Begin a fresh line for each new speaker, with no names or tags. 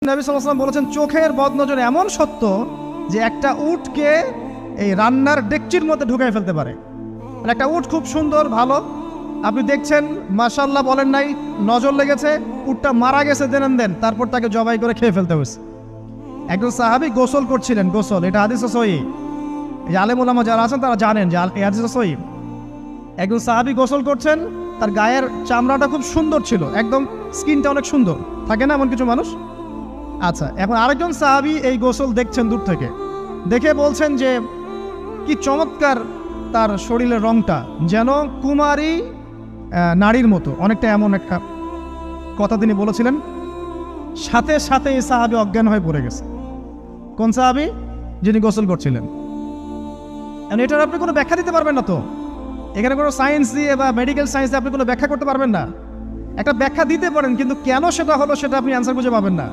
নবী সাল্লাল্লাহু আলাইহি ওয়াসাল্লাম বলেছেন চোখের বদনজর এমন সত্য যে একটা উটকে এই রান্নার ডেকচির মধ্যে ঢুকাই ফেলতে পারে। মানে একটা উট খুব সুন্দর ভালো, আপনি দেখছেন মাশাআল্লাহ বলেন নাই, নজর লেগেছে, উটটা মারা গেছে দেন তারপর তাকে জবাই করে খেয়ে ফেলতে হয়েছে। একজন সাহাবী গোসল করছিলেন, গোসল, এটা হাদিস সহিহ, এই আলেম ওলামা যারা আছেন তারা জানেন যে এই হাদিস সহিহ। একজন সাহাবী গোসল করছেন, তার গায়ের চামড়াটা খুব সুন্দর ছিল, একদম স্কিনটা অনেক সুন্দর থাকে না এমন কিছু মানুষ। আচ্ছা, এখন আরেকজন সাহাবী এই গোসল দেখছেন দূর থেকে, দেখে বলছেন যে কি চমৎকার তার শরীরের রংটা, যেন কুমারী নারীর মতো, অনেকটা এমন একটা কথা তিনি বলেছিলেন। সাথে সাথে এই সাহাবী অজ্ঞান হয়ে পড়ে গেছে। কোন সাহাবী? যিনি গোসল করছিলেন। এটার আপনি কোনো ব্যাখ্যা দিতে পারবেন না, তো এখানে কোনো সায়েন্স দিয়ে বা মেডিকেল সায়েন্স দিয়ে আপনি কোনো ব্যাখ্যা করতে পারবেন না। একটা ব্যাখ্যা দিতে পারেন, কিন্তু কেন সেটা হলো সেটা আপনি অ্যান্সার খুঁজে পাবেন না।